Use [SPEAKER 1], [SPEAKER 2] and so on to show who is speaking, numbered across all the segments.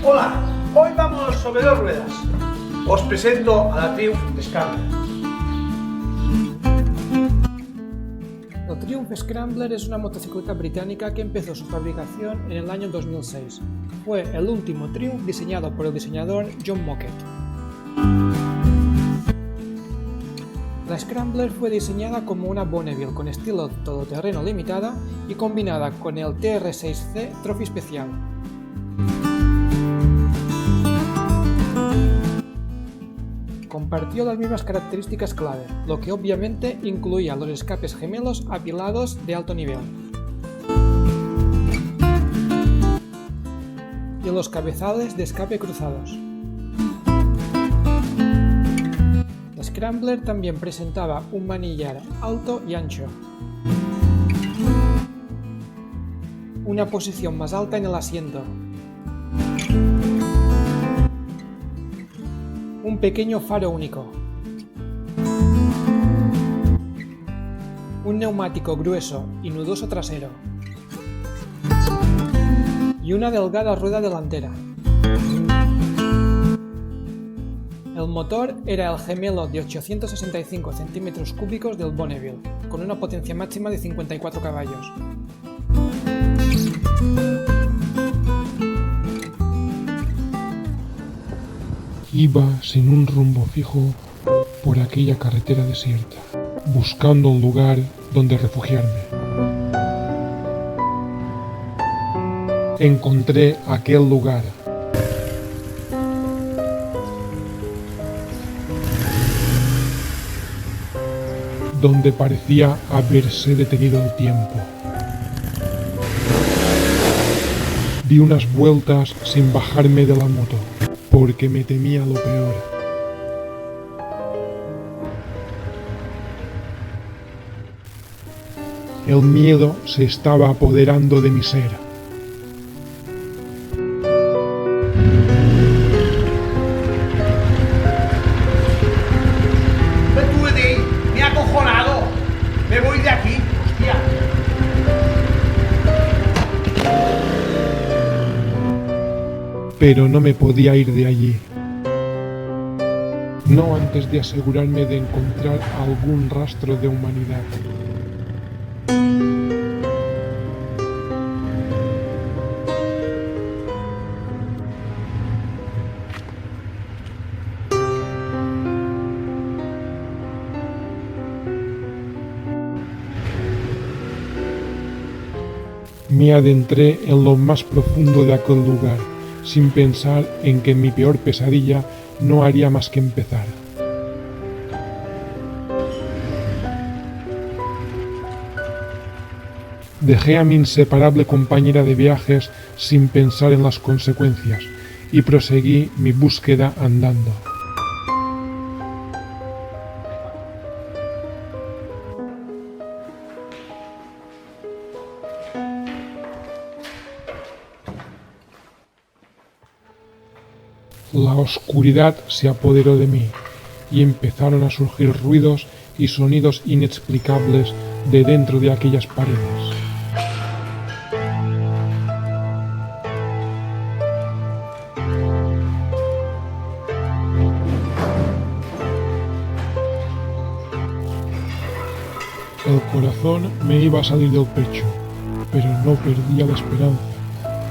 [SPEAKER 1] Hola, hoy vamos sobre dos ruedas. Os presento a la Triumph Scrambler.
[SPEAKER 2] El Triumph Scrambler es una motocicleta británica que empezó su fabricación en el año 2006. Fue el último Triumph diseñado por el diseñador John Mockett. La Scrambler fue diseñada como una Bonneville con estilo todoterreno limitada y combinada con el TR6C Trophy Special. Compartió las mismas características clave, lo que obviamente incluía los escapes gemelos apilados de alto nivel y los cabezales de escape cruzados. La Scrambler también presentaba un manillar alto y ancho, una posición más alta en el asiento, un pequeño faro único, un neumático grueso y nudoso trasero y una delgada rueda delantera. El motor era el gemelo de 865 cm3 del Bonneville, con una potencia máxima de 54 caballos.
[SPEAKER 3] Iba sin un rumbo fijo por aquella carretera desierta, buscando un lugar donde refugiarme. Encontré aquel lugar. Donde parecía haberse detenido el tiempo. Di unas vueltas sin bajarme de la moto, porque me temía lo peor. El miedo se estaba apoderando de mi ser.
[SPEAKER 1] Me he acojonado. Me voy de aquí, hostia.
[SPEAKER 3] Pero no me podía ir de allí. No antes de asegurarme de encontrar algún rastro de humanidad. Me adentré en lo más profundo de aquel lugar, sin pensar en que mi peor pesadilla no haría más que empezar. Dejé a mi inseparable compañera de viajes sin pensar en las consecuencias y proseguí mi búsqueda andando. La oscuridad se apoderó de mí y empezaron a surgir ruidos y sonidos inexplicables de dentro de aquellas paredes. El corazón me iba a salir del pecho, pero no perdía la esperanza.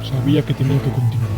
[SPEAKER 3] Sabía que tenía que continuar.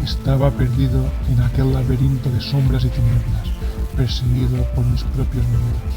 [SPEAKER 3] Estaba perdido en aquel laberinto de sombras y tinieblas, perseguido por mis propios miedos.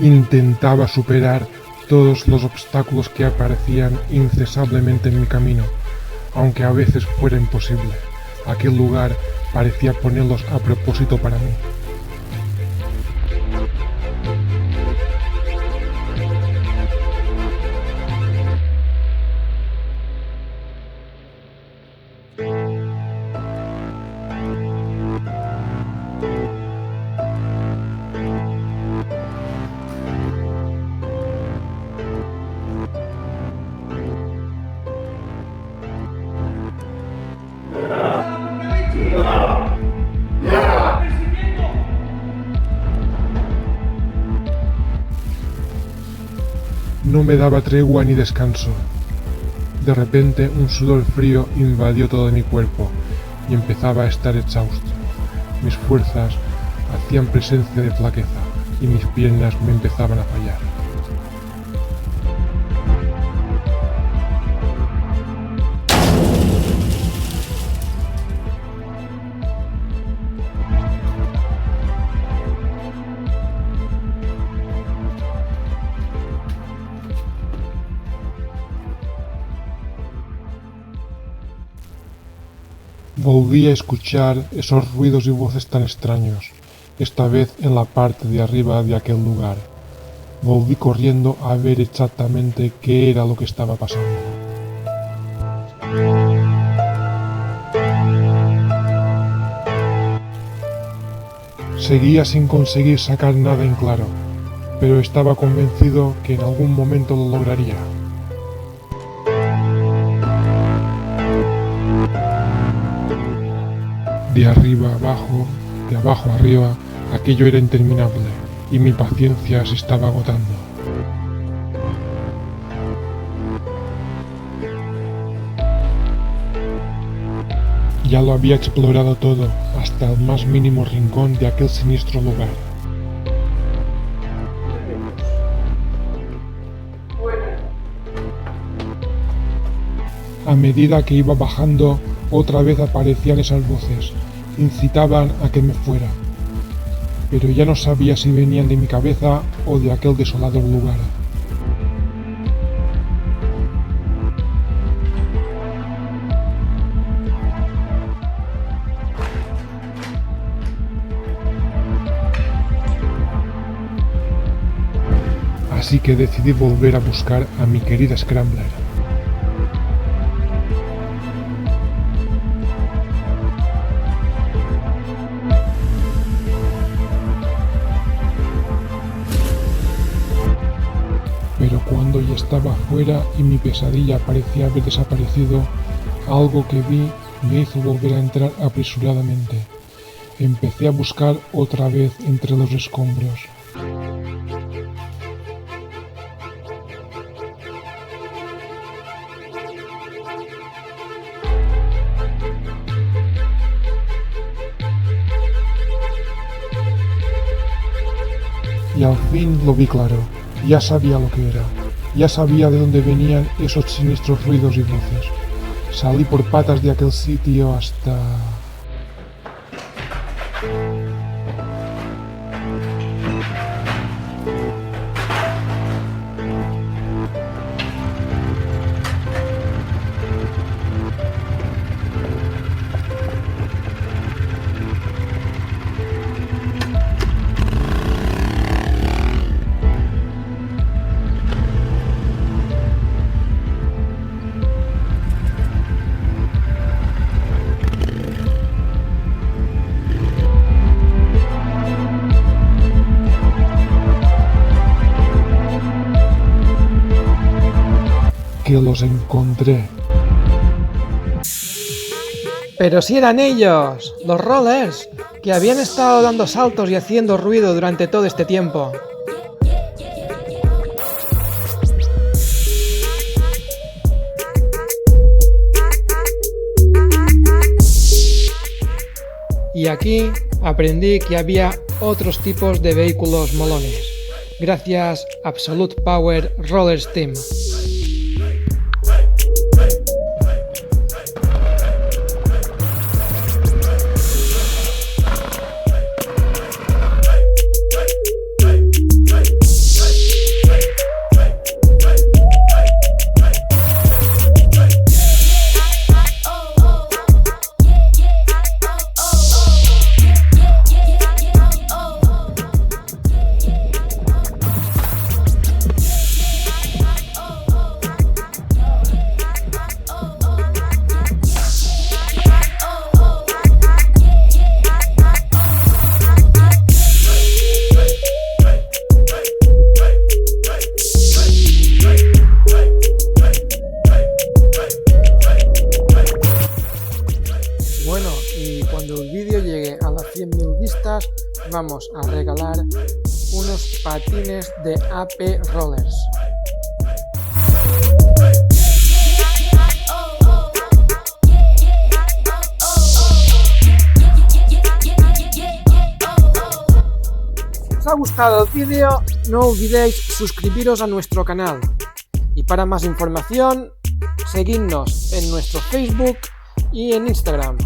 [SPEAKER 3] Intentaba superar todos los obstáculos que aparecían incesablemente en mi camino, aunque a veces fuera imposible. Aquel lugar parecía ponerlos a propósito para mí. No me daba tregua ni descanso. De repente un sudor frío invadió todo mi cuerpo y empezaba a estar exhausto. Mis fuerzas hacían presencia de flaqueza y mis piernas me empezaban a fallar. Volví a escuchar esos ruidos y voces tan extraños, esta vez en la parte de arriba de aquel lugar. Volví corriendo a ver exactamente qué era lo que estaba pasando. Seguía sin conseguir sacar nada en claro, pero estaba convencido que en algún momento lo lograría. De arriba abajo, de abajo arriba, aquello era interminable y mi paciencia se estaba agotando. Ya lo había explorado todo, hasta el más mínimo rincón de aquel siniestro lugar. A medida que iba bajando, otra vez aparecían esas voces, incitaban a que me fuera, pero ya no sabía si venían de mi cabeza o de aquel desolador lugar. Así que decidí volver a buscar a mi querida Scrambler. Pero cuando ya estaba afuera y mi pesadilla parecía haber desaparecido, algo que vi me hizo volver a entrar apresuradamente. Empecé a buscar otra vez entre los escombros. Y al fin lo vi claro. Ya sabía lo que era. Ya sabía de dónde venían esos siniestros ruidos y voces. Salí por patas de aquel sitio hasta... que los encontré.
[SPEAKER 2] Pero si eran ellos, los Rollers, que habían estado dando saltos y haciendo ruido durante todo este tiempo. Y aquí aprendí que había otros tipos de vehículos molones, gracias a Absolute Power Rollers Team. cuando el vídeo llegue a las 100.000 vistas, vamos a regalar unos patines de AP Rollers. Si os ha gustado el vídeo, no olvidéis suscribiros a nuestro canal. Y para más información, seguidnos en nuestro Facebook y en Instagram.